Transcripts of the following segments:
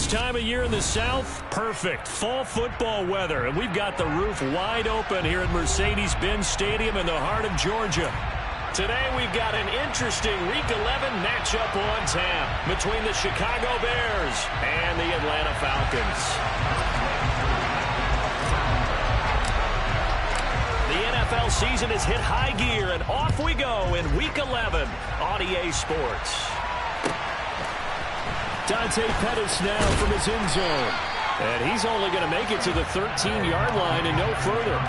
This time of year in the South, perfect. Fall football weather, and we've got the roof wide open here at Mercedes-Benz Stadium in the heart of Georgia. Today we've got an interesting Week 11 matchup on tap between the Chicago Bears and the Atlanta Falcons. The NFL season has hit high gear, and off we go in Week 11 on EA Sports. Dante Pettis now from his end zone. And he's only going to make it to the 13-yard line and no further.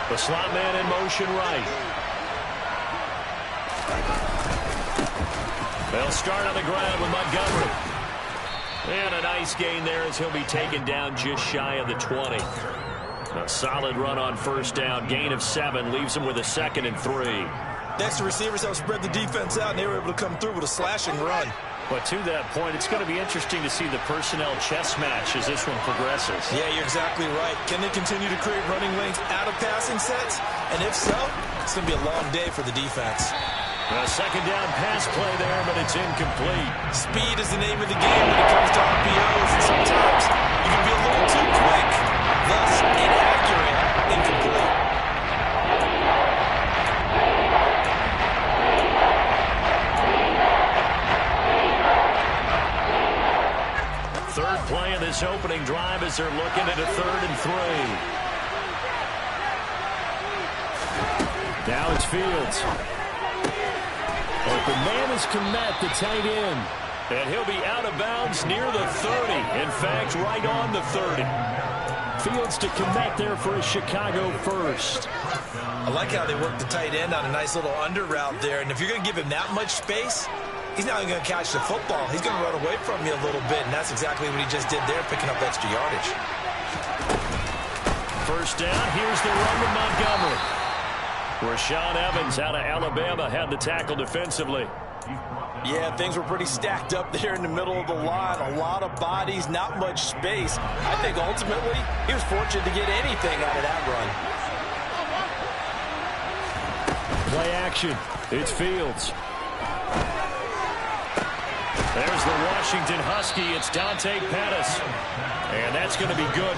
The slot man in motion right. They'll start on the ground with Montgomery. And a nice gain there as he'll be taken down just shy of the 20. A solid run on first down. Gain of 7 leaves him with a 2nd and 3. Next, the receivers have spread the defense out, and they were able to come through with a slashing run. But to that point, it's going to be interesting to see the personnel chess match as this one progresses. Yeah, you're exactly right. Can they continue to create running lanes out of passing sets? And if so, it's going to be a long day for the defense. A second down pass play there, but it's incomplete. Speed is the name of the game when it comes to RPOs, and sometimes you can be a little too quick, thus inaccurate, incomplete. Third play of this opening drive as they're looking at a 3rd and 3. Now it's Fields. Open man is Kmet, the tight end. And he'll be out of bounds near the 30. In fact, right on the 30. Fields to Kmet there for a Chicago first. I like how they work the tight end on a nice little under route there. And if you're going to give him that much space, he's not going to catch the football. He's going to run away from you a little bit, and that's exactly what he just did there, picking up extra yardage. First down, here's the run with Montgomery. Rashaan Evans out of Alabama had the tackle defensively. Yeah, things were pretty stacked up there in the middle of the line. A lot of bodies, not much space. I think ultimately he was fortunate to get anything out of that run. Play action. It's Fields. There's the Washington Husky. It's Dante Pettis. And that's going to be good.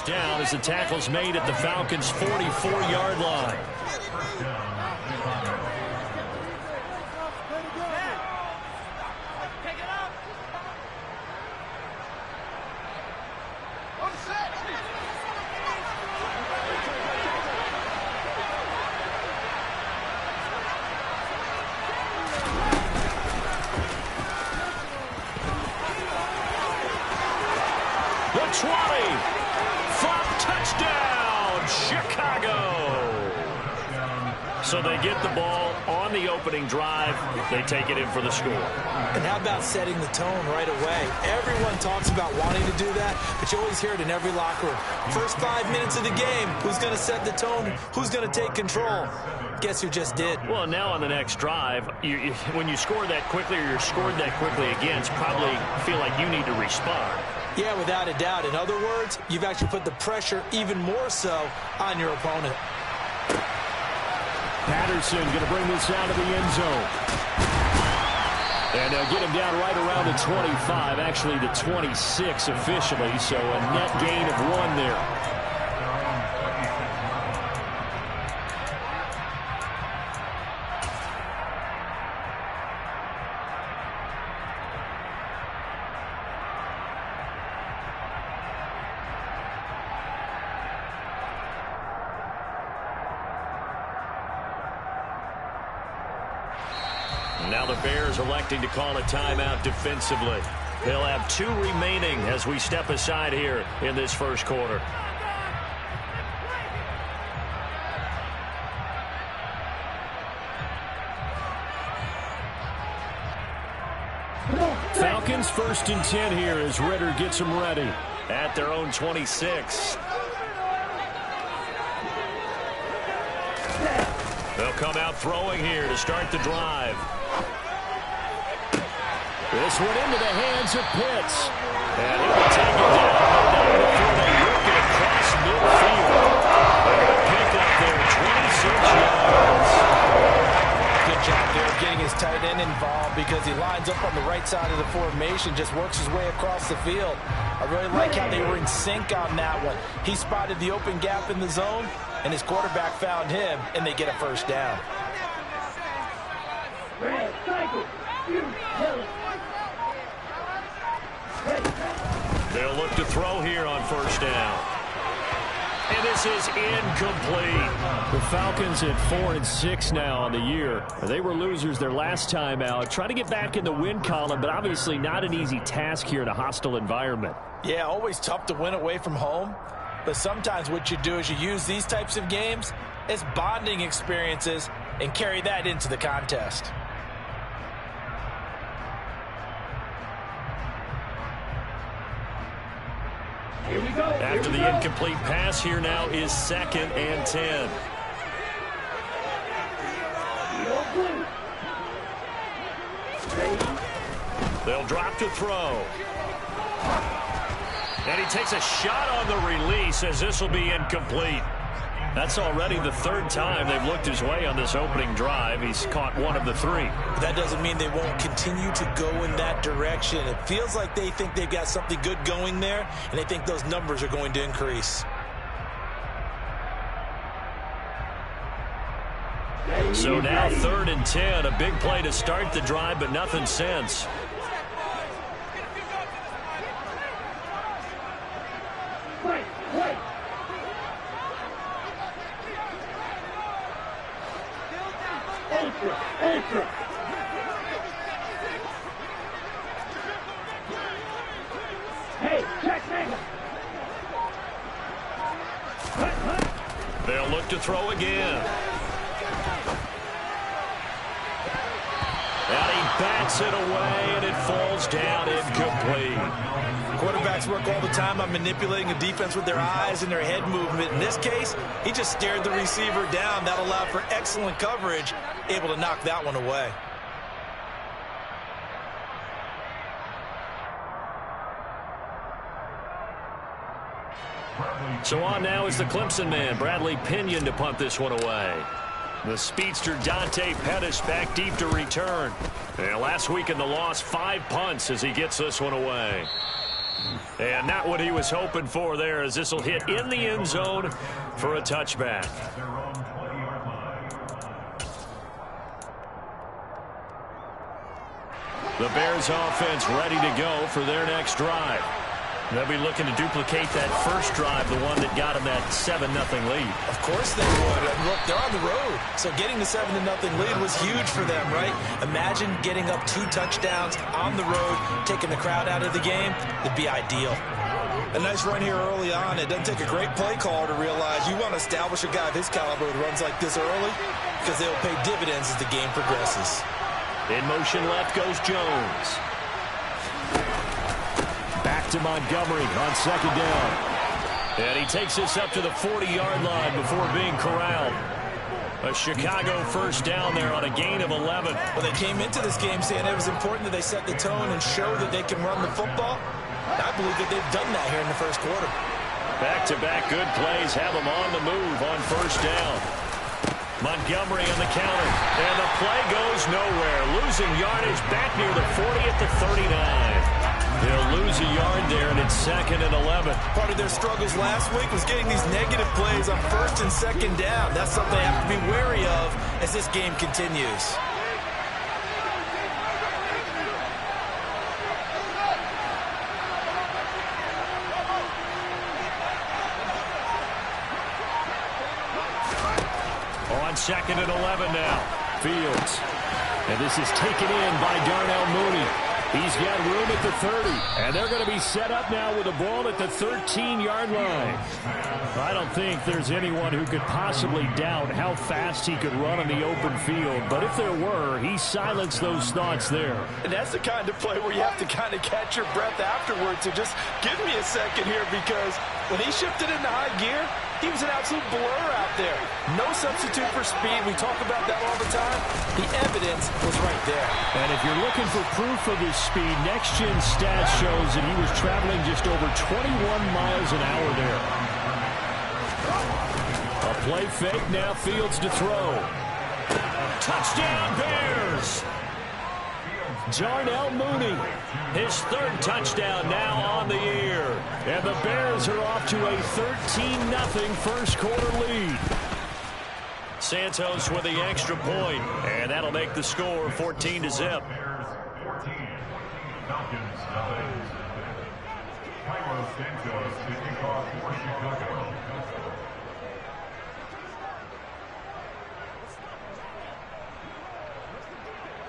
Down as the tackle's made at the Falcons' 44-yard line. The 20. Touchdown, Chicago. So they get the ball on the opening drive. They take it in for the score. And how about setting the tone right away? Everyone talks about wanting to do that, but you always hear it in every locker room. First 5 minutes of the game, who's going to set the tone? Who's going to take control? Guess who just did? Well, now on the next drive, when you score that quickly or you're scored that quickly again, it's probably feel like you need to respond. Yeah, without a doubt. In other words, you've actually put the pressure even more so on your opponent. Patterson going to bring this out of the end zone. And they'll get him down right around the 25, actually the 26 officially, so a net gain of 1 there. Now the Bears electing to call a timeout defensively. They'll have 2 remaining as we step aside here in this first quarter. Falcons 1st and 10 here as Ritter gets them ready at their own 26. They'll come out throwing here to start the drive. This one into the hands of Pitts. And he'll take it down before they work it across midfield. A good pickup there, 26 yards. Good job there getting his tight end involved because he lines up on the right side of the formation, just works his way across the field. I really like how they were in sync on that one. He spotted the open gap in the zone, and his quarterback found him, and they get a first down. They'll look to throw here on first down. And this is incomplete. The Falcons at 4-6 now on the year. They were losers their last time out. Trying to get back in the win column, but obviously not an easy task here in a hostile environment. Yeah, always tough to win away from home. But sometimes what you do is you use these types of games as bonding experiences and carry that into the contest. After the incomplete pass, here now is 2nd and 10. They'll drop to throw. And he takes a shot on the release as this will be incomplete. That's already the 3rd time they've looked his way on this opening drive. He's caught 1 of the 3. That doesn't mean they won't continue to go in that direction. It feels like they think they've got something good going there, and they think those numbers are going to increase. So now 3rd and 10, a big play to start the drive, but nothing since. They'll look to throw again. And he bats it away, and it falls down incomplete. Quarterbacks work all the time on manipulating a defense with their eyes and their head movement. In this case, he just stared the receiver down. That allowed for excellent coverage, able to knock that one away. So on now is the Clemson man, Bradley Pinion, to punt this one away. The speedster Dante Pettis back deep to return. And last week in the loss, 5 punts as he gets this one away. And not what he was hoping for there, as this will hit in the end zone for a touchback. The Bears offense ready to go for their next drive. They'll be looking to duplicate that first drive, the one that got them that 7-0 lead. Of course they would. And look, they're on the road. So getting the 7-0 lead was huge for them, right? Imagine getting up 2 touchdowns on the road, taking the crowd out of the game. It'd be ideal. A nice run here early on. It doesn't take a great play caller to realize you want to establish a guy of his caliber who runs like this early, because they'll pay dividends as the game progresses. In motion left goes Jones. Back to Montgomery on 2nd down. And he takes this up to the 40-yard line before being corralled. A Chicago first down there on a gain of 11. Well, they came into this game saying it was important that they set the tone and show that they can run the football. I believe that they've done that here in the first quarter. Back-to-back good plays have them on the move on first down. Montgomery on the counter, and the play goes nowhere. Losing yardage back near the 40 at the 39. They'll lose a yard there, and it's 2nd and 11. Part of their struggles last week was getting these negative plays on 1st and 2nd down. That's something they have to be wary of as this game continues. On 2nd and 11 now. Fields. And this is taken in by Darnell Mooney. He's got room at the 30. And they're going to be set up now with the ball at the 13-yard line. I don't think there's anyone who could possibly doubt how fast he could run on the open field. But if there were, he silenced those thoughts there. And that's the kind of play where you have to kind of catch your breath afterwards. So just give me a second here, because when he shifted into high gear, he was an absolute blur out there. No substitute for speed. We talk about that all the time. The evidence was right there. And if you're looking for proof of his speed, Next Gen Stats shows that he was traveling just over 21 miles an hour there. A play fake, now Fields to throw. Touchdown, Bears! Darnell Mooney, his third touchdown now on the year. And the Bears are off to a 13-0 first quarter lead. Santos with the extra point, and that'll make the score 14-0.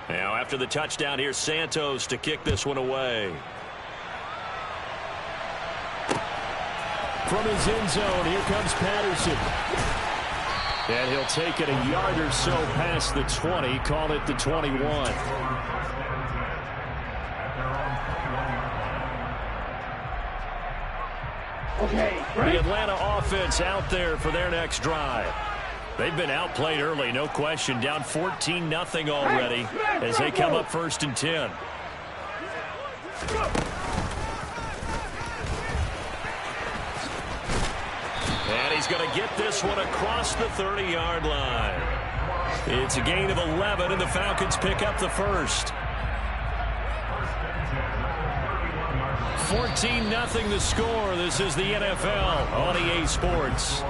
Now, after the touchdown, here's Santos to kick this one away. From his end zone, here comes Patterson. And he'll take it a yard or so past the 20, call it the 21. The Atlanta offense out there for their next drive. They've been outplayed early, no question. Down 14-0 already as they come up 1st and 10. And he's going to get this one across the 30-yard line. It's a gain of 11, and the Falcons pick up the first. 14-0 the score. This is the NFL on EA Sports.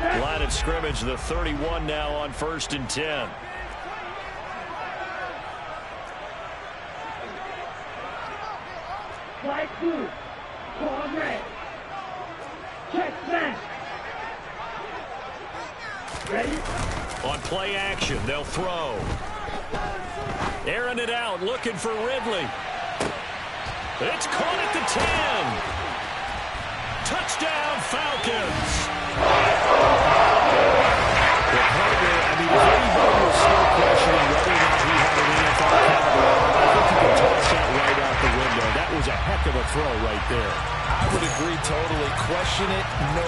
Line of scrimmage, the 31 now on 1st and 10. Flag 2, call red. Check smash. Ready? On play action, they'll throw. Airing it out, looking for Ridley. It's caught at the 10. Touchdown, Falcons. The partner, I mean, if anybody was still questioning whether or not he had an NFL caliber, I think you can toss that right out the window. That was a heck of a throw right there. I would agree totally. Question it no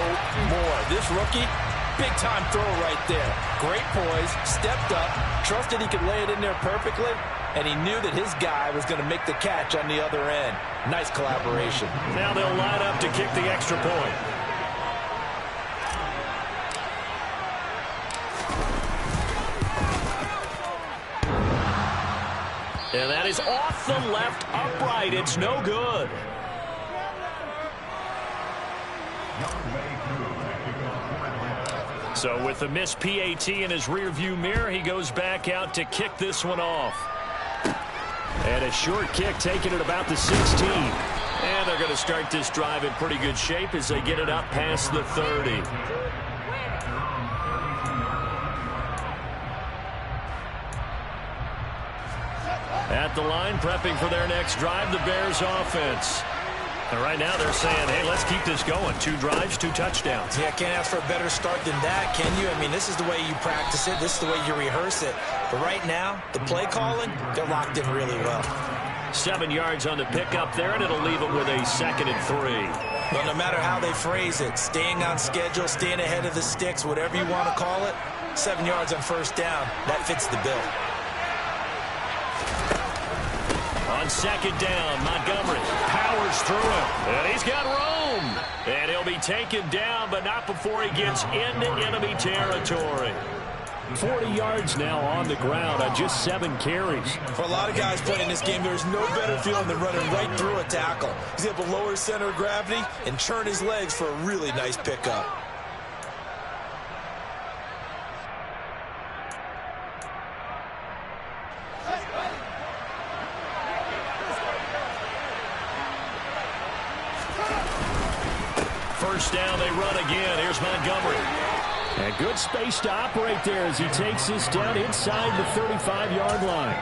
more. This rookie, big-time throw right there. Great poise, stepped up, trusted he could lay it in there perfectly, and he knew that his guy was going to make the catch on the other end. Nice collaboration. Now they'll line up to kick the extra point. And that is off the left upright. It's no good. So with the missed PAT in his rearview mirror, he goes back out to kick this one off. And a short kick taken at about the 16. And they're going to start this drive in pretty good shape as they get it up past the 30. At the line, prepping for their next drive, the Bears offense. And right now they're saying, hey, let's keep this going. 2 drives, 2 touchdowns. Yeah, can't ask for a better start than that, can you? I mean, this is the way you practice it. This is the way you rehearse it. But right now, the play calling, they're locked in really well. 7 yards on the pickup there, and it'll leave it with a 2nd and 3. But no matter how they phrase it, staying on schedule, staying ahead of the sticks, whatever you want to call it, 7 yards on 1st down, that fits the bill. On 2nd down, Montgomery powers through him. And he's got room. And he'll be taken down, but not before he gets into enemy territory. 40 yards now on the ground on just 7 carries. For a lot of guys playing this game, there's no better feeling than running right through a tackle. He's able to lower his center of gravity and churn his legs for a really nice pickup. first down, they run again. Here's Montgomery. And good space to operate there as he takes this down inside the 35-yard line.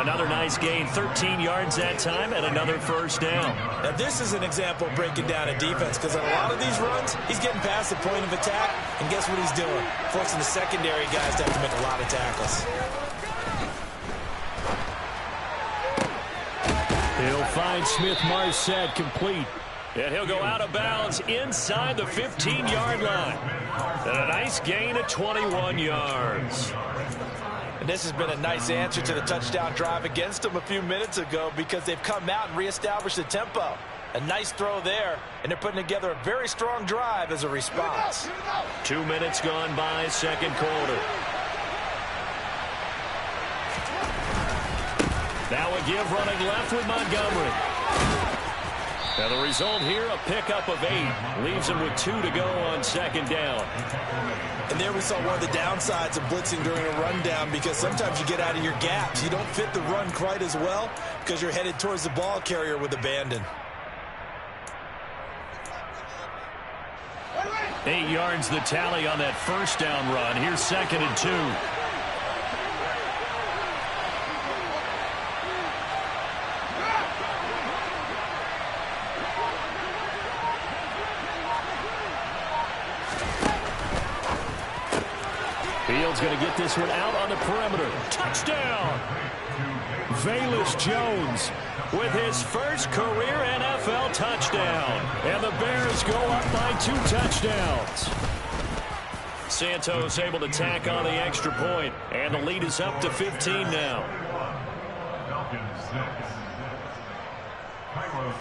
Another nice gain, 13 yards that time, and another first down. Now, this is an example of breaking down a defense, because on a lot of these runs, he's getting past the point of attack, and guess what he's doing? Forcing the secondary guys to have to make a lot of tackles. He'll find Smith-Marset complete. And he'll go out of bounds inside the 15-yard line. And a nice gain of 21 yards. And this has been a nice answer to the touchdown drive against them a few minutes ago, because they've come out and reestablished the tempo. A nice throw there, and they're putting together a very strong drive as a response. 2 minutes gone by, second quarter. Now a give running left with Montgomery. And the result here, a pickup of 8. Leaves him with 2 to go on second down. And there we saw one of the downsides of blitzing during a rundown, because sometimes you get out of your gaps. You don't fit the run quite as well because you're headed towards the ball carrier with abandon. 8 yards the tally on that first down run. Here's second and 2. Fields going to get this one out on the perimeter. Touchdown! Velus Jones with his first career NFL touchdown. And the Bears go up by 2 touchdowns. Santos able to tack on the extra point, and the lead is up to 15 now.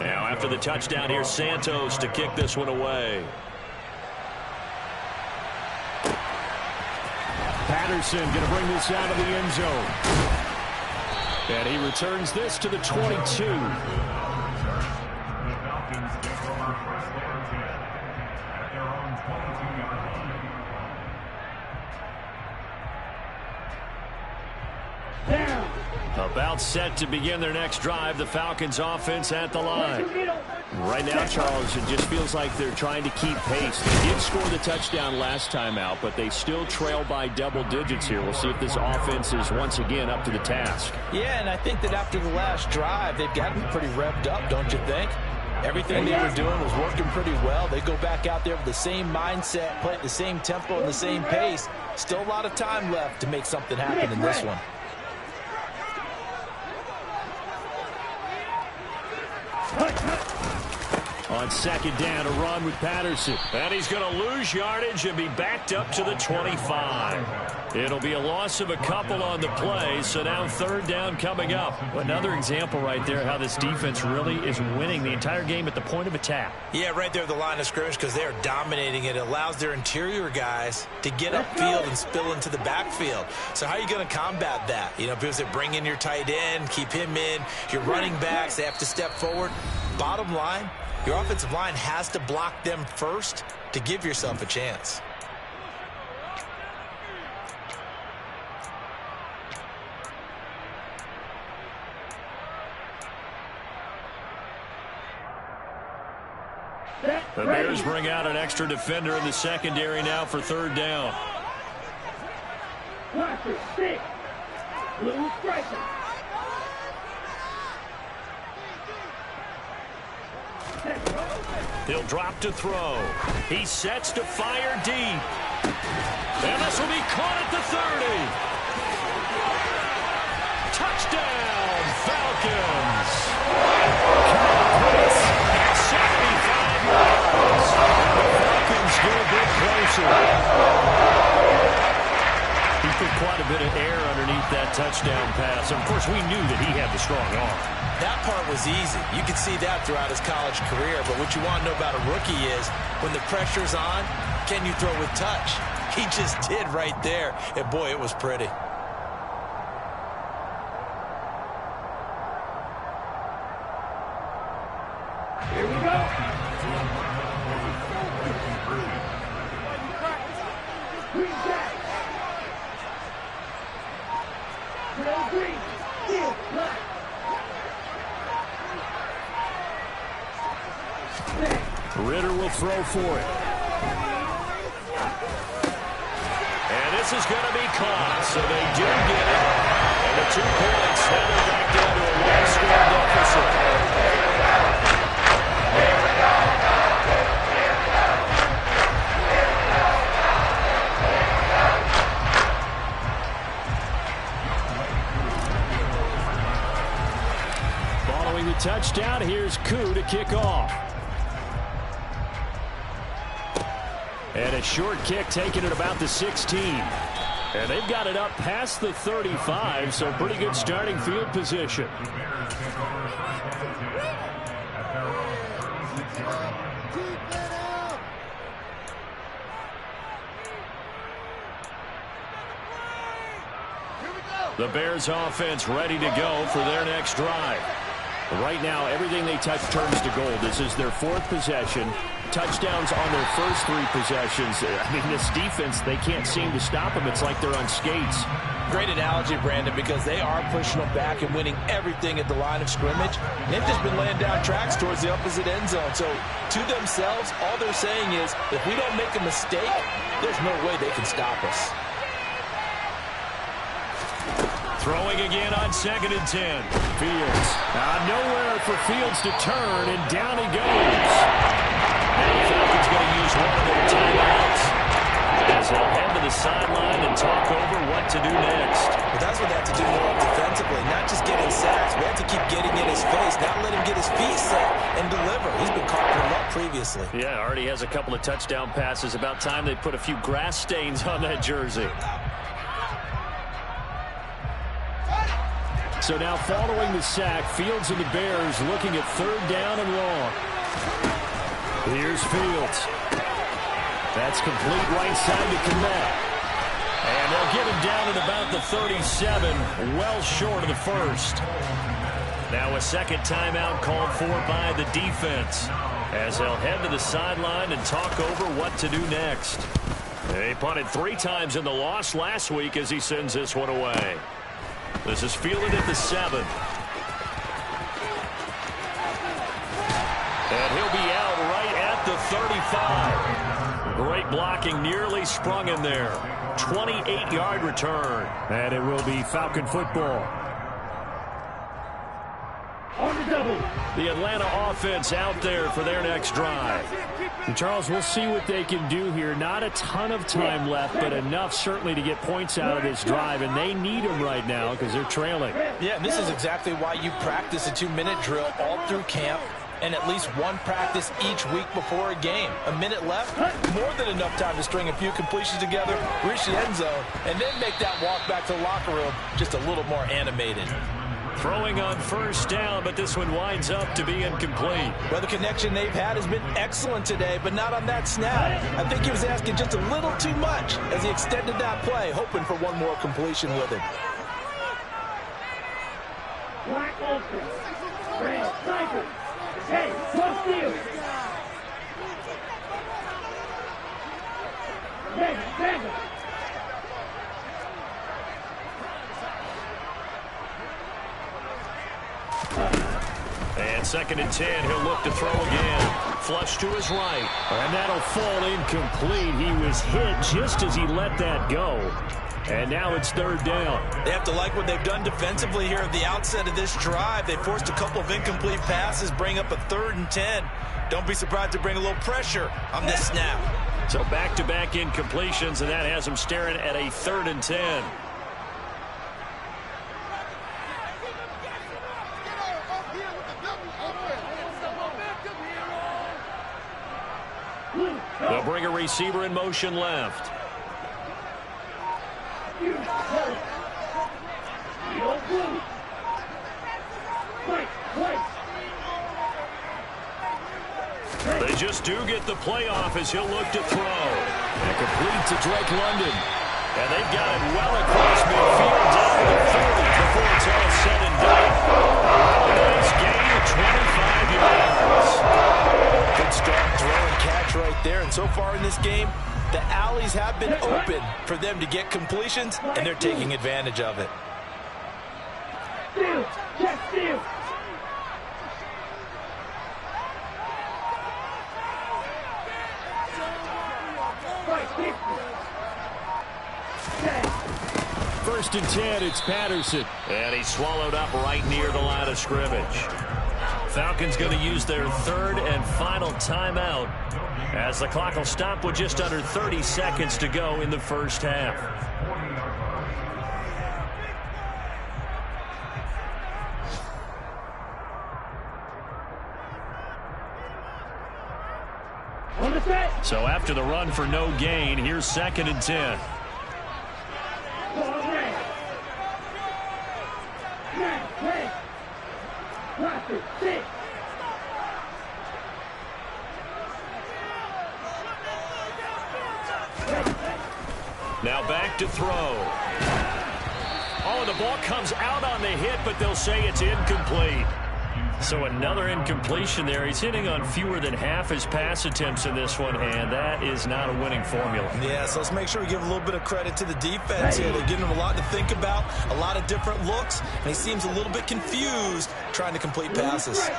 Now after the touchdown, here's Santos to kick this one away. Patterson going to bring this out of the end zone. And he returns this to the 22. About set to begin their next drive. The Falcons offense at the line. Right now, Charles, it just feels like they're trying to keep pace. They did score the touchdown last time out, but they still trail by double digits here. We'll see if this offense is once again up to the task. Yeah, and I think that after the last drive, they've got to be pretty revved up, don't you think? Everything they were doing was working pretty well. They go back out there with the same mindset, play at the same tempo and the same pace. Still a lot of time left to make something happen in this one. On second down, a run with Patterson. And he's going to lose yardage and be backed up to the 25. It'll be a loss of a couple on the play, so now third down coming up. Another example right there how this defense really is winning the entire game at the point of attack. Yeah, right there at the line of scrimmage, because they are dominating it. It allows their interior guys to get upfield and spill into the backfield. So how are you going to combat that? You know, because they bring in your tight end, keep him in. Your running backs, they have to step forward. Bottom line, your offensive line has to block them first to give yourself a chance. The Bears bring out an extra defender in the secondary now for third down. Watch it, 6. Blue striker. He'll drop to throw. He sets to fire deep. And this will be caught at the 30. Touchdown, Falcons. 75 yards. The Falcons get a bit closer. He put quite a bit of air underneath that touchdown pass. Of course, we knew that he had the strong arm. That part was easy. You could see that throughout his college career. But what you want to know about a rookie is when the pressure's on, can you throw with touch? He just did right there. And, boy, it was pretty. Here we go. Green jack. No green. Steel black. Ritter will throw for it. And this is going to be caught, so they do get it. And the 2 points, now they're back down to a one-score deficit. Following the touchdown, here's Koo to kick off. And a short kick taken at about the 16. And they've got it up past the 35, so pretty good starting field position. The Bears offense ready to go for their next drive. Right now, everything they touch turns to gold. This is their 4th possession. Touchdowns on their first 3 possessions. I mean, this defense, they can't seem to stop them. It's like they're on skates. Great analogy, Brandon, because they are pushing them back and winning everything at the line of scrimmage. And they've just been laying down tracks towards the opposite end zone. So, to themselves, all they're saying is, if we don't make a mistake, there's no way they can stop us. Throwing again on 2nd and 10. Fields. Nowhere for Fields to turn, and down he goes. And the Falcons going to use one of their timeouts as they'll head to the sideline and talk over what to do next. But that's what they have to do more defensively, not just getting sacks. We have to keep getting in his face, not let him get his feet set and deliver. He's been carving him up previously. Yeah, already has a couple of touchdown passes. About time they put a few grass stains on that jersey. So now following the sack, Fields and the Bears looking at 3rd down and long. Here's Fields. That's complete right side to Kmet. And they'll get him down at about the 37, well short of the first. Now a 2nd timeout called for by the defense as they'll head to the sideline and talk over what to do next. They punted 3 times in the loss last week as he sends this one away. This is fielded at the 7. And he'll be out right at the 35. Great blocking, nearly sprung in there. 28-yard return. And it will be Falcon football. On the double. The Atlanta offense out there for their next drive. And Charles, we'll see what they can do here. Not a ton of time left, but enough certainly to get points out of this drive, and they need them right now because they're trailing. Yeah, and this is exactly why you practice a 2-minute drill all through camp and at least one practice each week before a game. A minute left, more than enough time to string a few completions together, reach the end zone, and then make that walk back to the locker room just a little more animated. Throwing on 1st down, but this one winds up to be incomplete. Well, the connection they've had has been excellent today, but not on that snap. I think he was asking just a little too much as he extended that play, hoping for one more completion with it. Black open. Red sniper. Hey, close deal. Dagger. And 2nd and 10, he'll look to throw again. Flush to his right. And that'll fall incomplete. He was hit just as he let that go. And now it's 3rd down. They have to like what they've done defensively here at the outset of this drive. They forced a couple of incomplete passes, bring up a 3rd and 10. Don't be surprised to bring a little pressure on this snap. So back-to-back incompletions, and that has him staring at a 3rd and 10. They'll bring a receiver in motion left. They just do get the playoff as he'll look to throw. And complete to Drake London. And they've got it well across midfield down to the 30 before it's all said and done. Nice gain of 25 yards. Good start, throw and catch right there. And so far in this game, the alleys have been open for them to get completions, and they're taking advantage of it. Steal. Check steal. First and 10, it's Patterson. And he's swallowed up right near the line of scrimmage. Falcons going to use their third and final timeout as the clock will stop with just under 30 seconds to go in the first half. So after the run for no gain, here's second and 10. Now back to throw. Oh, the ball comes out on the hit, but they'll say it's incomplete. So another incompletion there. He's hitting on fewer than half his pass attempts in this one, and that is not a winning formula. Yeah, so let's make sure we give a little bit of credit to the defense here. They're giving him a lot to think about, a lot of different looks, and he seems a little bit confused trying to complete passes.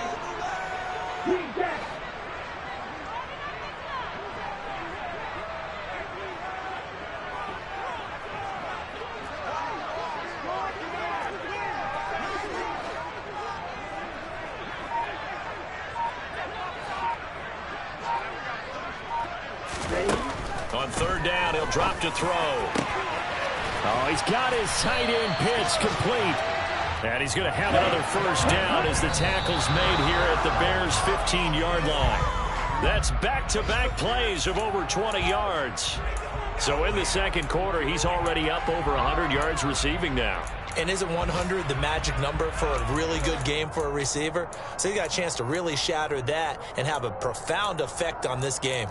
On third down, he'll drop to throw. Oh, he's got his tight end pitch complete. And he's going to have another first down as the tackle's made here at the Bears' 15-yard line. That's back-to-back plays of over 20 yards. So in the second quarter, he's already up over 100 yards receiving now. And isn't 100 the magic number for a really good game for a receiver? So he got a chance to really shatter that and have a profound effect on this game.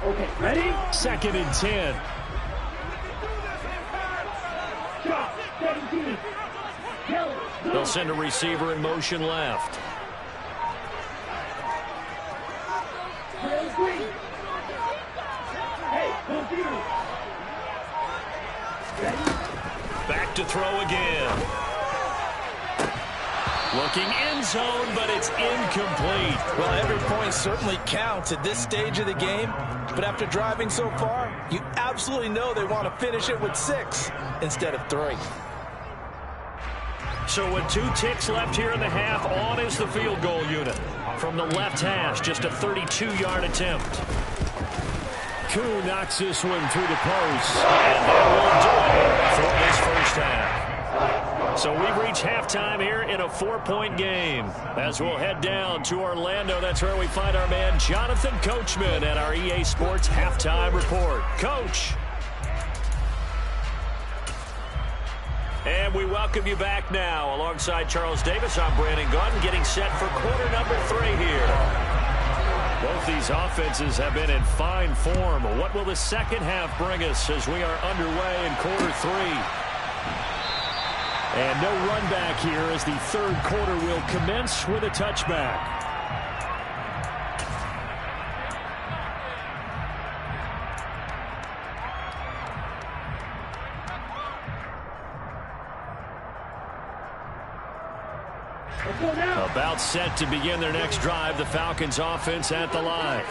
Okay, ready? Second and 10. Shot, 17. Yellow. They'll send a receiver in motion left. Trail green. Hey, don't do it. Ready? Back to throw again. Looking end zone, but it's incomplete. Well, every point certainly counts at this stage of the game, but after driving so far, you absolutely know they want to finish it with 6 instead of 3. So with 2 ticks left here in the half, on is the field goal unit. From the left hash, just a 32-yard attempt. Koo knocks this one through the post. And that will do it for this first half. So we've reached halftime here in a 4-point game. As we'll head down to Orlando, that's where we find our man Jonathan Coachman at our EA Sports Halftime Report. Coach. And we welcome you back now. Alongside Charles Davis, I'm Brandon Gaudin, getting set for quarter number 3 here. Both these offenses have been in fine form. What will the second half bring us as we are underway in quarter 3? And no run back here as the third quarter will commence with a touchback. About set to begin their next drive, the Falcons offense at the line.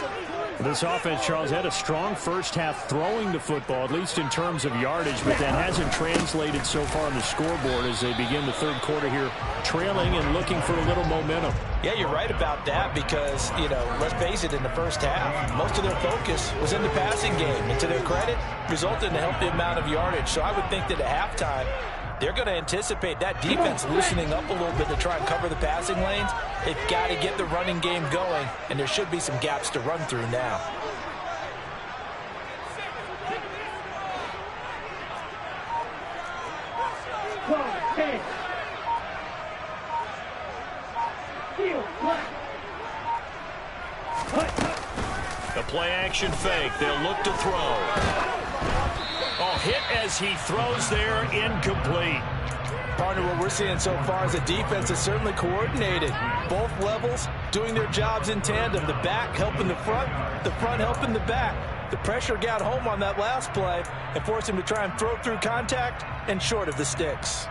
This offense, Charles, had a strong first half throwing the football, at least in terms of yardage, but that hasn't translated so far on the scoreboard as they begin the third quarter here, trailing and looking for a little momentum. Yeah, you're right about that because, let's face it, in the first half, most of their focus was in the passing game. And to their credit, resulted in a healthy amount of yardage. So I would think that at halftime, they're going to anticipate that defense loosening up a little bit to try and cover the passing lanes. They've got to get the running game going, and there should be some gaps to run through now. The play action fake. They'll look to throw. Oh, hit as he throws there, incomplete. Partner, what we're seeing so far is the defense is certainly coordinated. Both levels doing their jobs in tandem. The back helping the front helping the back. The pressure got home on that last play and forced him to try and throw through contact and short of the sticks.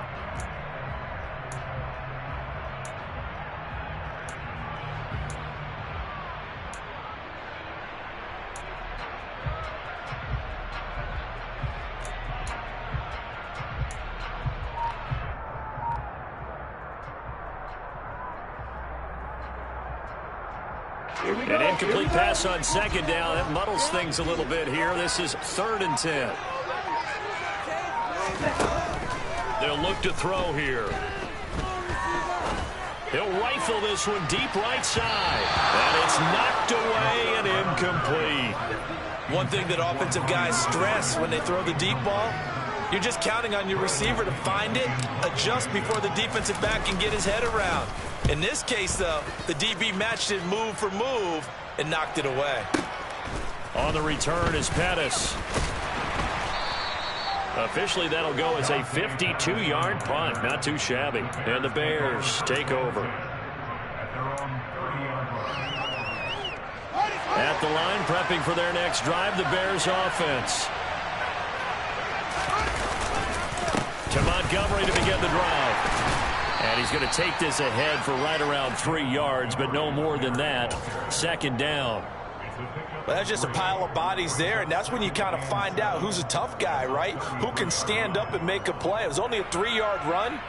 An incomplete pass on second down. That muddles things a little bit here. This is 3rd and 10. They'll look to throw here. He'll rifle this one deep right side. And it's knocked away and incomplete. One thing that offensive guys stress when they throw the deep ball, you're just counting on your receiver to find it, adjust before the defensive back can get his head around. In this case, though, the DB matched it move for move and knocked it away. On the return is Pettis. Officially, that'll go as a 52-yard punt. Not too shabby. And the Bears take over. At the line, prepping for their next drive, the Bears offense. To Montgomery to begin the drive. And he's going to take this ahead for right around 3 yards, but no more than that. 2nd down. Well, that's just a pile of bodies there, and that's when you kind of find out who's a tough guy, right? Who can stand up and make a play. It was only a 3-yard run,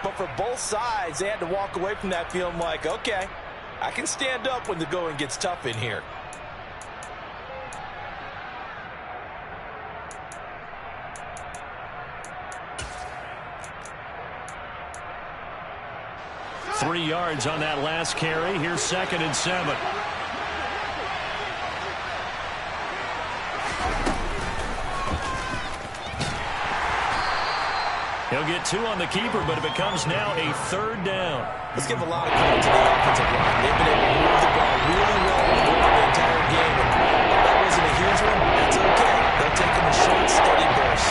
but for both sides, they had to walk away from that feeling like, okay, I can stand up when the going gets tough in here. Three yards on that last carry. Here's 2nd and 7. He'll get 2 on the keeper, but it becomes now a 3rd down. Let's give a lot of credit to the offensive line. They've been able to move the ball really well over the entire game. And that wasn't a huge one. That's okay. They'll take them in short, steady bursts.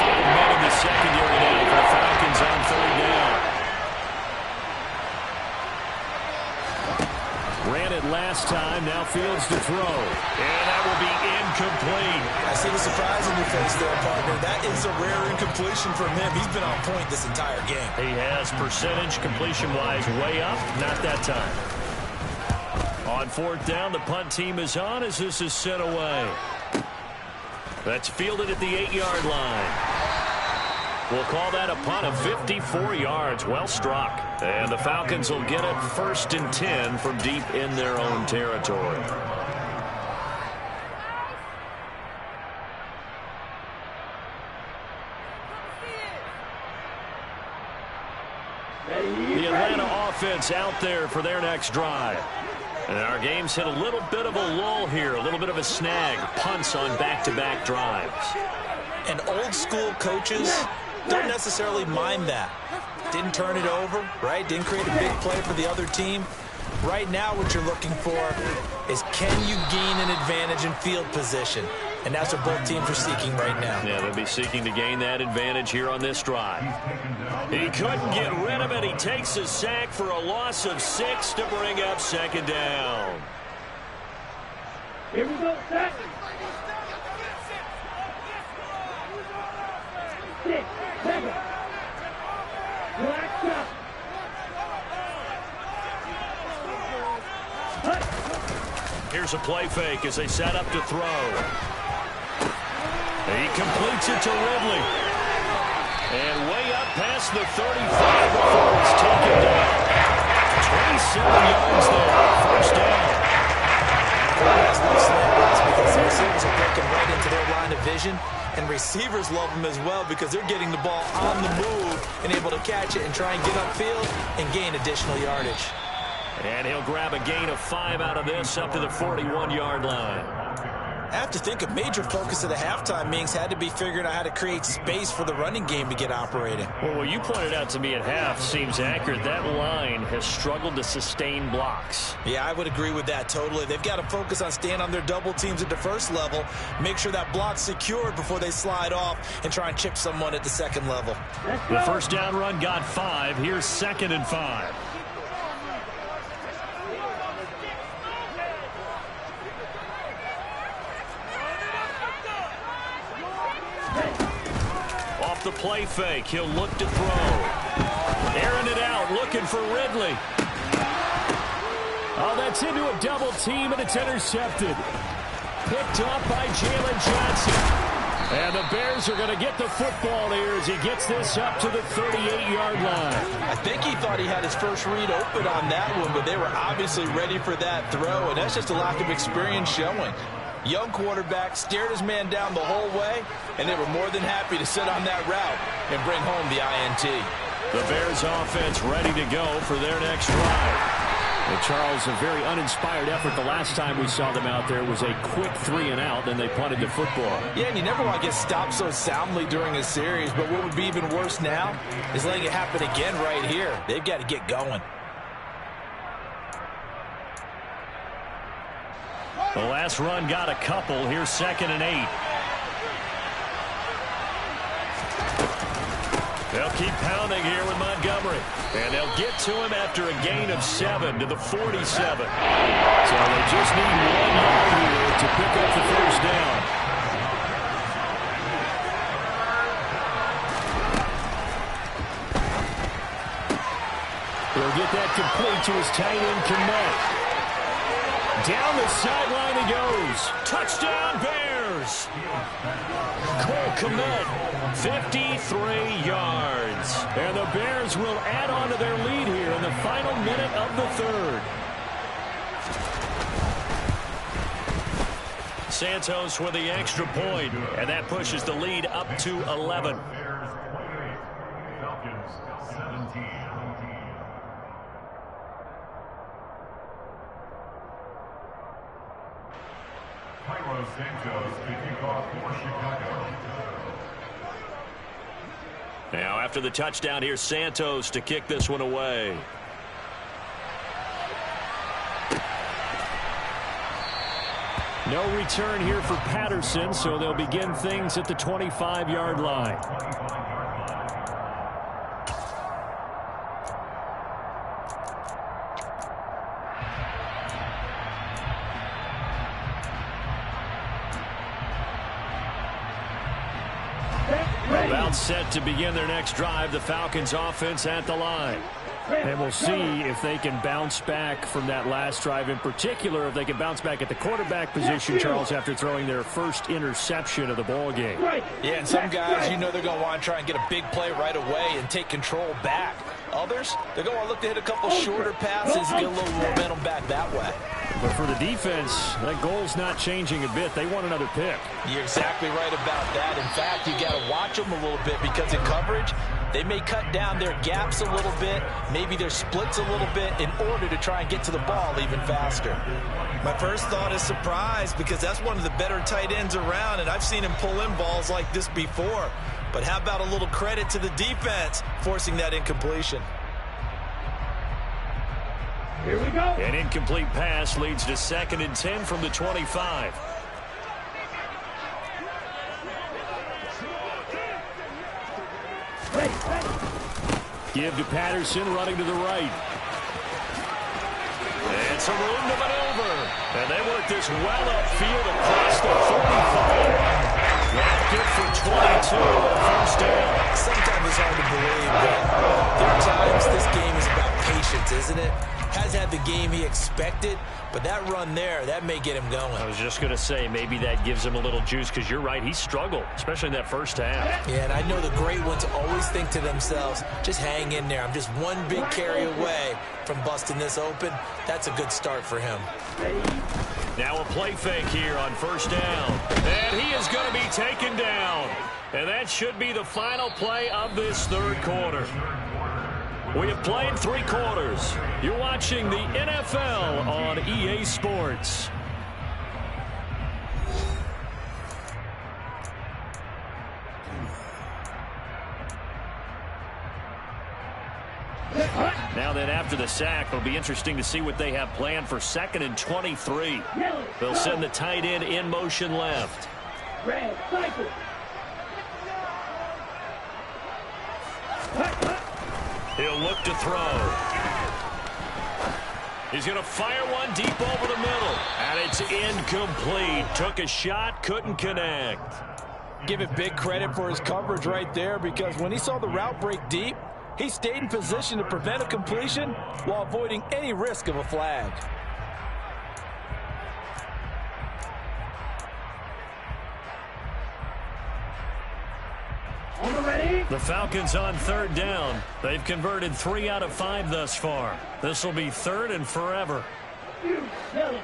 5 men in the secondary now for the Falcons on 3rd down. Ran it last time. Now fields to throw. And that will be incomplete. I see the surprise in your face there, partner. That is a rare incompletion from him. He's been on point this entire game. He has percentage completion-wise way up. Not that time. On 4th down, the punt team is on as this is sent away. That's fielded at the 8-yard line. We'll call that a punt of 54 yards. Well struck. And the Falcons will get it 1st and 10 from deep in their own territory. The Atlanta offense out there for their next drive. And our game's hit a little bit of a lull here, a little bit of a snag. Punts on back-to-back drives. And old school coaches don't necessarily mind that. Didn't turn it over, right? Didn't create a big play for the other team. Right now what you're looking for is can you gain an advantage in field position? And that's what both teams are seeking right now. Yeah, they'll be seeking to gain that advantage here on this drive. He couldn't get rid of it. He takes a sack for a loss of 6 to bring up 2nd down. Here we go, set. 6 seconds. Black shot. Here's a play fake as they set up to throw. He completes it to Ridley. And way up past the 35 before it's taken down. 27 yards there. 1st down. That's no slant routes because the receivers are breaking right into their line of vision. And receivers love them as well because they're getting the ball on the move and able to catch it and try and get upfield and gain additional yardage. And he'll grab a gain of 5 out of this up to the 41-yard line. I have to think a major focus of the halftime meetings had to be figuring out how to create space for the running game to get operating. Well, what you pointed out to me at half seems accurate. That line has struggled to sustain blocks. Yeah, I would agree with that totally. They've got to focus on staying on their double teams at the first level, make sure that block's secured before they slide off and try and chip someone at the second level. The 1st down run got 5. Here's 2nd and 5. Off the play fake, he'll look to throw. Airing it out, looking for Ridley. Oh, that's into a double team, and it's intercepted. Picked up by Jalen Johnson. And the Bears are going to get the football here as he gets this up to the 38-yard line. I think he thought he had his first read open on that one, but they were obviously ready for that throw, and that's just a lack of experience showing. Young quarterback stared his man down the whole way, and they were more than happy to sit on that route and bring home the INT. The Bears offense ready to go for their next drive. And Charles, a very uninspired effort. The last time we saw them out there was a quick 3-and-out, then they punted the football. Yeah, and you never want to get stopped so soundly during a series, but what would be even worse now is letting it happen again right here. They've got to get going. The last run got a couple. Here's 2nd and 8. They'll keep pounding here with Montgomery. And they'll get to him after a gain of 7 to the 47. So they just need 1 yard here to pick up the first down. He'll get that complete to his tight end, Komet. Down the sideline he goes. Touchdown, Bears. Cole Komet, 53 yards. And the Bears will add on to their lead here in the final minute of the third. Santos with the extra point, and that pushes the lead up to 11. Now after the touchdown, here's Santos to kick this one away. No return here for Patterson, so they'll begin things at the 25-yard line. About set to begin their next drive, the Falcons offense at the line. And we'll see if they can bounce back from that last drive. In particular, if they can bounce back at the quarterback position, Charles, after throwing their first interception of the ball game. Yeah, and some guys, you know they're going to want to try and get a big play right away and take control back. Others, they're going to want to look to hit a couple shorter passes and get a little momentum back that way. But for the defense, that goal's not changing a bit. They want another pick. You're exactly right about that. In fact, you got to watch them a little bit because in coverage, they may cut down their gaps a little bit, maybe their splits a little bit in order to try and get to the ball even faster. My first thought is surprise because that's one of the better tight ends around, and I've seen him pull in balls like this before. But how about a little credit to the defense forcing that incompletion? Here we go. An incomplete pass leads to 2nd and 10 from the 25. Give to Patterson, running to the right. And some room to maneuver. And they work this well upfield across the 45. Good for 22 first down. Sometimes it's hard to believe, but there are times this game is about patience, isn't it? Has had the game he expected, but that run there, that may get him going. I was just going to say, maybe that gives him a little juice, because you're right, he struggled, especially in that first half. Yeah, and I know the great ones always think to themselves, just hang in there. I'm just one big carry away from busting this open. That's a good start for him. Now a play fake here on first down. And he is going to be taken down. And that should be the final play of this third quarter. We have played 3 quarters. You're watching the NFL on EA Sports. Now then, after the sack, it'll be interesting to see what they have planned for 2nd and 23. They'll send the tight end in motion left. Red cycle. He'll look to throw. He's going to fire one deep over the middle. And it's incomplete. Took a shot, couldn't connect. Give it big credit for his coverage right there, because when he saw the route break deep, he stayed in position to prevent a completion while avoiding any risk of a flag. On the ready. The Falcons on third down. They've converted 3 out of 5 thus far. This will be third and forever. You sell it.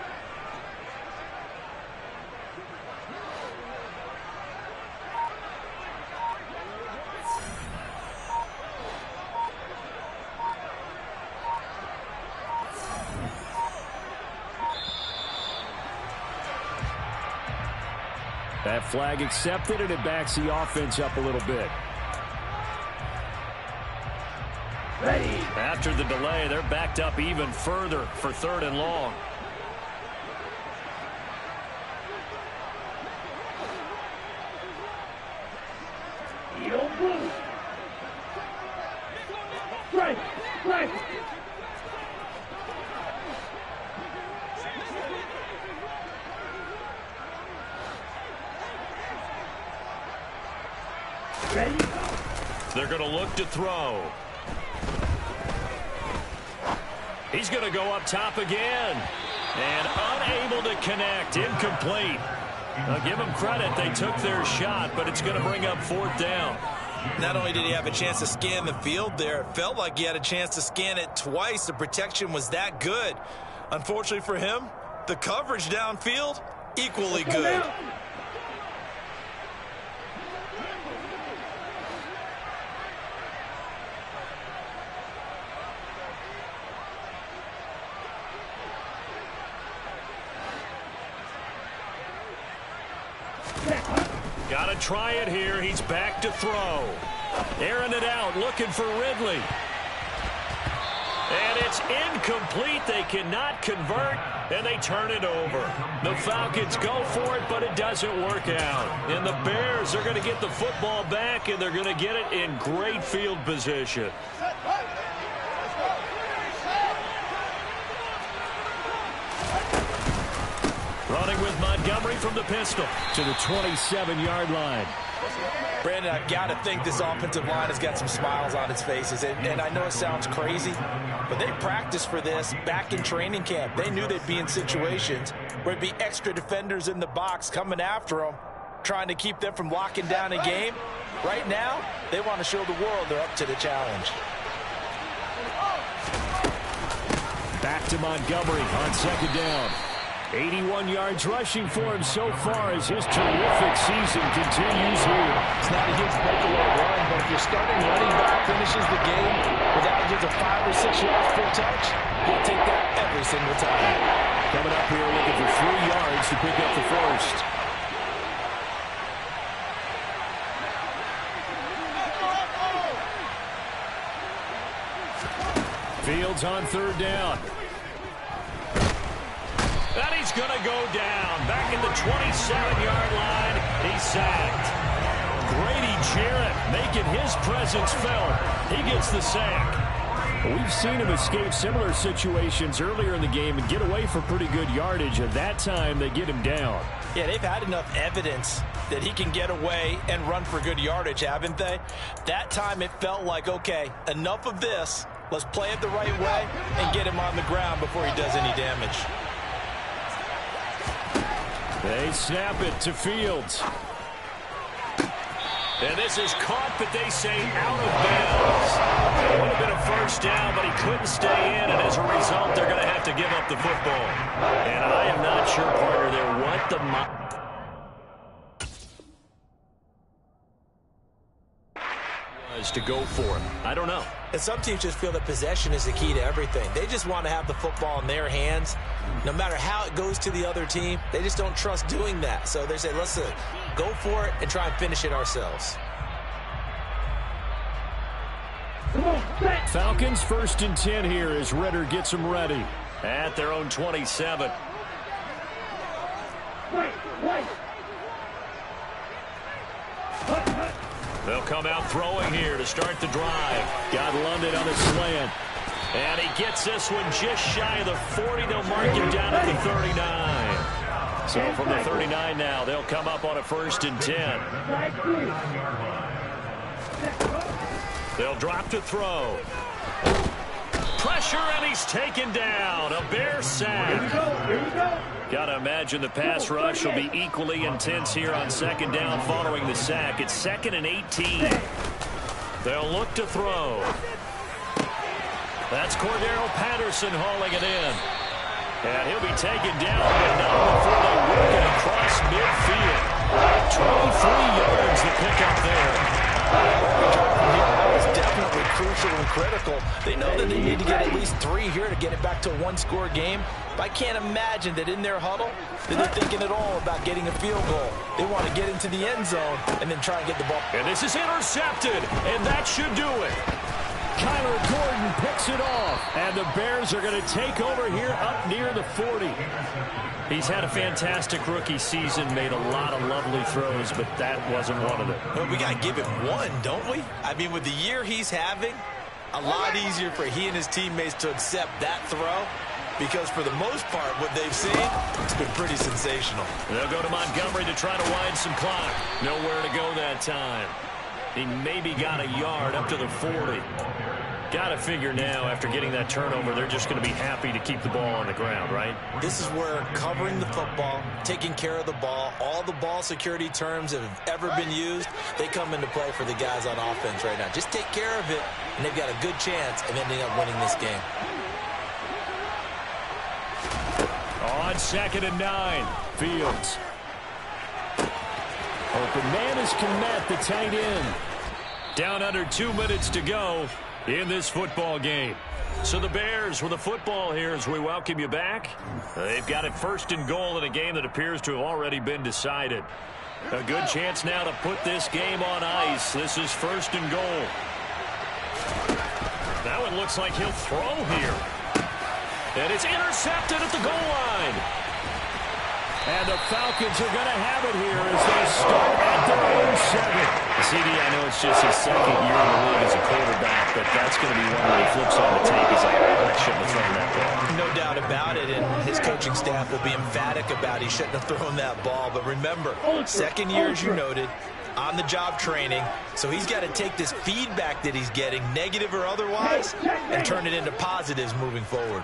That flag accepted, and it backs the offense up a little bit. Ready. After the delay, they're backed up even further for third and long. Yo, blue. Strike. Strike. Ready. They're going to look to throw. He's going to go up top again. And unable to connect. Incomplete. I'll give them credit. They took their shot, but it's going to bring up fourth down. Not only did he have a chance to scan the field there, it felt like he had a chance to scan it twice. The protection was that good. Unfortunately for him, the coverage downfield, equally good. Got to try it here. He's back to throw. Airing it out, looking for Ridley. And it's incomplete. They cannot convert, and they turn it over. The Falcons go for it, but it doesn't work out. And the Bears are going to get the football back, and they're going to get it in great field position. Running with Montgomery from the pistol to the 27-yard line. Brandon, I've got to think this offensive line has got some smiles on its faces. And I know it sounds crazy, but they practiced for this back in training camp. They knew they'd be in situations where there'd be extra defenders in the box coming after them, trying to keep them from locking down a game. Right now, they want to show the world they're up to the challenge. Back to Montgomery on second down. 81 yards rushing for him so far as his terrific season continues here. It's not a huge breakaway run, but if your starting running back finishes the game with averages of 5 or 6 yards per touch, you'll take that every single time. Coming up here looking for 3 yards to pick up the first. Fields on third down. And he's going to go down. Back at the 27-yard line. He's sacked. Grady Jarrett making his presence felt. He gets the sack. We've seen him escape similar situations earlier in the game and get away for pretty good yardage. At that time, they get him down. Yeah, they've had enough evidence that he can get away and run for good yardage, haven't they? That time it felt like, okay, enough of this. Let's play it the right way and get him on the ground before he does any damage. They snap it to Fields. And this is caught, but they say out of bounds. It would have been a first down, but he couldn't stay in, and as a result, they're going to have to give up the football. And I am not sure, partner, there what the was to go for it. I don't know. And some teams just feel that possession is the key to everything. They just want to have the football in their hands. No matter how it goes to the other team, they just don't trust doing that. So they say, let's go for it and try and finish it ourselves. Falcons 1st and 10 here as Ritter gets them ready at their own 27. They'll come out throwing here to start the drive. Got London on the slant. And he gets this one just shy of the 40. They'll mark him down at the 39. So from the 39 now, they'll come up on a 1st and 10. They'll drop to throw. Pressure, and he's taken down. A Bear sack. Got to imagine the pass rush will be equally intense here on second down following the sack. It's 2nd and 18. They'll look to throw. That's Cordero Patterson hauling it in. And he'll be taken down, but not before they work it across midfield. 23 yards to pick up there. That was definitely crucial and critical. They know that they need to get at least 3 here to get it back to a one-score game. But I can't imagine that in their huddle that they're thinking at all about getting a field goal. They want to get into the end zone and then try and get the ball. And this is intercepted, and that should do it. Kyler Gordon picks it off, and the Bears are going to take over here up near the 40. He's had a fantastic rookie season, made a lot of lovely throws, but that wasn't one of them. Well, we got to give him one, don't we? I mean, with the year he's having, a lot easier for he and his teammates to accept that throw, because for the most part, what they've seen, it's been pretty sensational. They'll go to Montgomery to try to wind some clock. Nowhere to go that time. He maybe got a yard up to the 40. Got to figure now, after getting that turnover, they're just going to be happy to keep the ball on the ground, right? This is where covering the football, taking care of the ball, all the ball security terms that have ever been used, they come into play for the guys on offense right now. Just take care of it, and they've got a good chance of ending up winning this game. On 2nd and 9, Fields. Open man is Kmet, the tight end. Down under 2 minutes to go in this football game. So the Bears with the football here as we welcome you back. They've got it 1st and goal in a game that appears to have already been decided. A good chance now to put this game on ice. This is 1st and goal. Now it looks like he'll throw here. And it's intercepted at the goal line. And the Falcons are going to have it here as they start at their own 7. CD, I know it's just his 2nd year in the league as a quarterback, but that's going to be one where he flips on the tape. He's like, I shouldn't have thrown that ball. No doubt about it, and his coaching staff will be emphatic about he shouldn't have thrown that ball. But remember, 2nd year, as you noted, on-the-job training, so he's got to take this feedback that he's getting, negative or otherwise, and turn it into positives moving forward.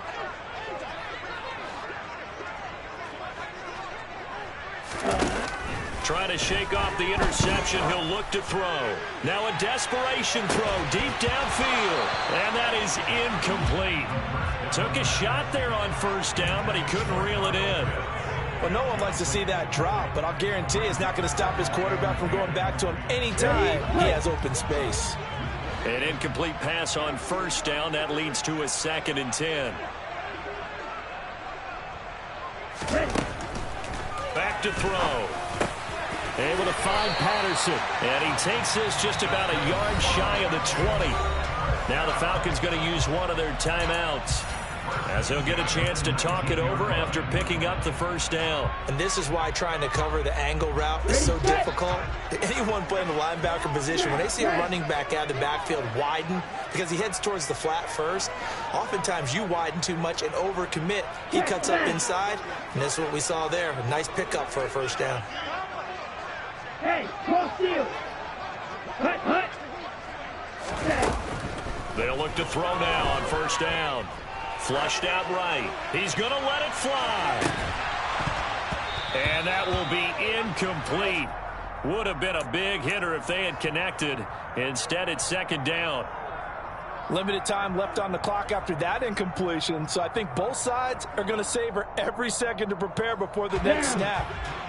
Trying to shake off the interception. He'll look to throw. Now a desperation throw deep downfield. And that is incomplete. Took a shot there on 1st down, but he couldn't reel it in. Well, no one likes to see that drop, but I'll guarantee it's not going to stop his quarterback from going back to him anytime he has open space. An incomplete pass on 1st down. That leads to a 2nd and 10. Back to throw. Able to find Patterson. And he takes this just about a yard shy of the 20. Now the Falcons going to use one of their timeouts, as he'll get a chance to talk it over after picking up the 1st down. And this is why trying to cover the angle route is so difficult. Anyone playing the linebacker position, when they see a running back out of the backfield widen, because he heads towards the flat first, oftentimes you widen too much and overcommit. He cuts up inside, and that's what we saw there. A nice pickup for a 1st down. Hey, cross field. Hut. They'll look to throw now on 1st down. Flushed out right. He's going to let it fly. And that will be incomplete. Would have been a big hitter if they had connected. Instead, it's 2nd down. Limited time left on the clock after that incompletion, so I think both sides are going to savor every second to prepare before the next snap.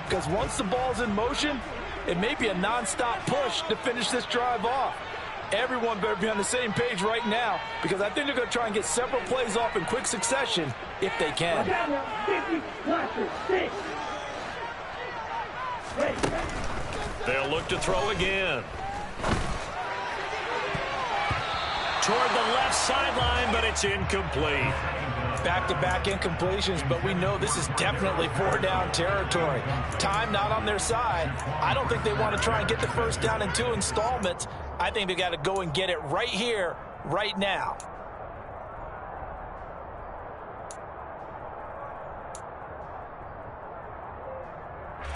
Because once the ball's in motion, it may be a nonstop push to finish this drive off. Everyone better be on the same page right now, because I think they're going to try and get several plays off in quick succession if they can. They'll look to throw again. Toward the left sideline, but it's incomplete. Back-to-back incompletions, but we know this is definitely 4-down territory. Time not on their side. I don't think they want to try and get the 1st down in 2 installments. I think they got to go and get it right here, right now.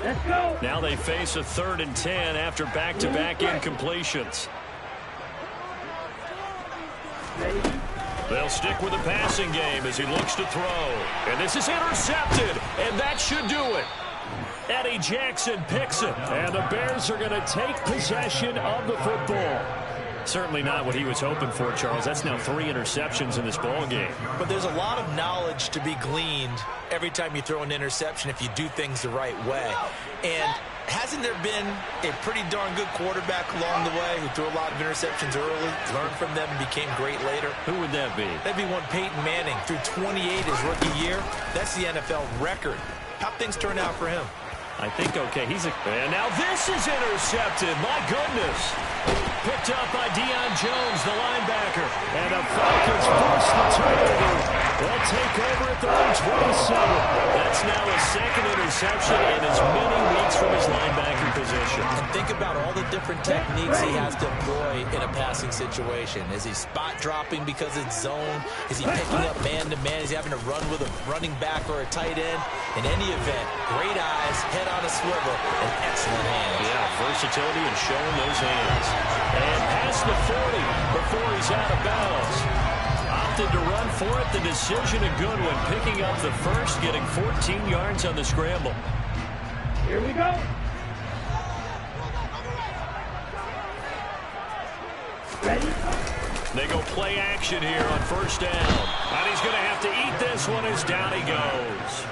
Let's go. Now they face a 3rd and 10 after back-to-back incompletions. Ready, They'll stick with the passing game as he looks to throw. And this is intercepted, and that should do it. Eddie Jackson picks it, and the Bears are going to take possession of the football. Certainly not what he was hoping for, Charles. That's now 3 interceptions in this ball game. But there's a lot of knowledge to be gleaned every time you throw an interception if you do things the right way. And hasn't there been a pretty darn good quarterback along the way who threw a lot of interceptions early, learned from them, and became great later? Who would that be? That'd be one Peyton Manning. Threw 28 his rookie year. That's the NFL record. How'd things turn out for him? I think okay. And now this is intercepted. My goodness. Picked up by Deion Jones, the linebacker. And the Falcons force the turnover. They'll take over at their own 27. That's now his second interception in as many weeks from his linebacker position. And think about all the different techniques he has to employ in a passing situation. Is he spot dropping because it's zone? Is he picking up man-to-man? Is he having to run with a running back or a tight end? In any event, great eyes, head on a swivel, and excellent hands. Yeah, versatility and showing those hands. And past the 40 before he's out of bounds. Opted to run for it. The decision a good one. Picking up the first, getting 14 yards on the scramble. Here we go. Ready? They go play action here on first down. And he's going to have to eat this one as down he goes.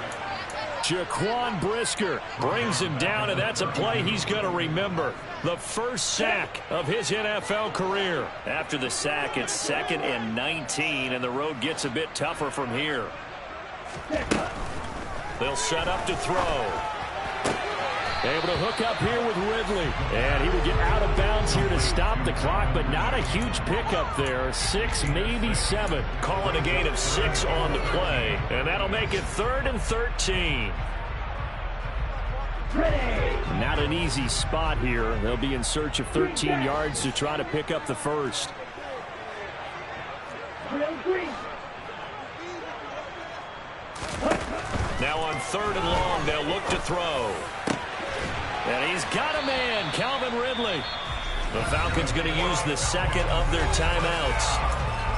Jaquan Brisker brings him down, and that's a play he's going to remember. The first sack of his NFL career. After the sack, it's 2nd and 19, and the road gets a bit tougher from here. They'll set up to throw. Able to hook up here with Ridley. And he will get out of bounds here to stop the clock, but not a huge pickup there. 6, maybe 7. Calling a gain of 6 on the play. And that'll make it 3rd and 13. Ready. Not an easy spot here. They'll be in search of 13 yards to try to pick up the first. Drill 3. Now on 3rd and long, they'll look to throw. And he's got a man, Calvin Ridley. The Falcons going to use the second of their timeouts,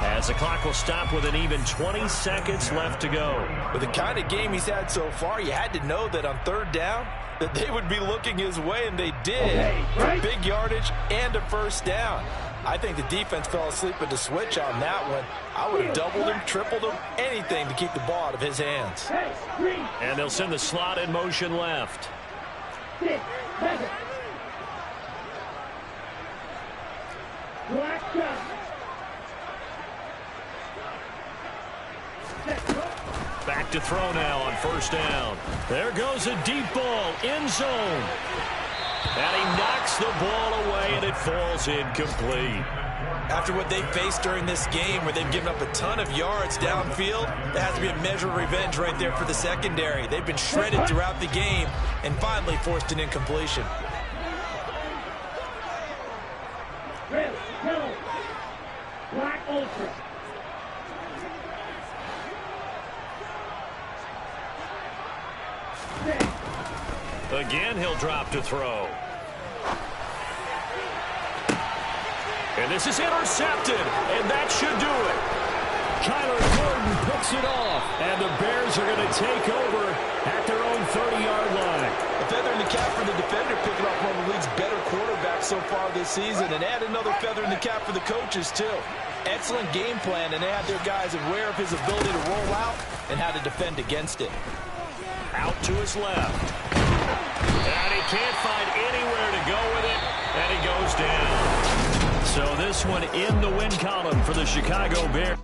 as the clock will stop with an even 20 seconds left to go. With the kind of game he's had so far, you had to know that on 3rd down, that they would be looking his way, and they did. For big yardage and a first down. I think the defense fell asleep at the switch on that one. I would have doubled him, tripled him, anything to keep the ball out of his hands. And they'll send the slot in motion left. 6, 7. Black shot. Back to throw now on first down. There goes a deep ball, end zone. And he knocks the ball away, and it falls incomplete. After what they faced during this game, where they've given up a ton of yards downfield, there has to be a measure of revenge right there for the secondary. They've been shredded throughout the game and finally forced an incompletion. Red, yellow, black ultra. Again, he'll drop to throw. And this is intercepted, and that should do it. Kyler Gordon picks it off, and the Bears are going to take over at their own 30-yard line. A feather in the cap for the defender, picking off one of the league's better quarterbacks so far this season, and add another feather in the cap for the coaches, too. Excellent game plan, and they had their guys aware of his ability to roll out and how to defend against it. Out to his left. And he can't find anywhere to go with it, and he goes down. So this one in the win column for the Chicago Bears.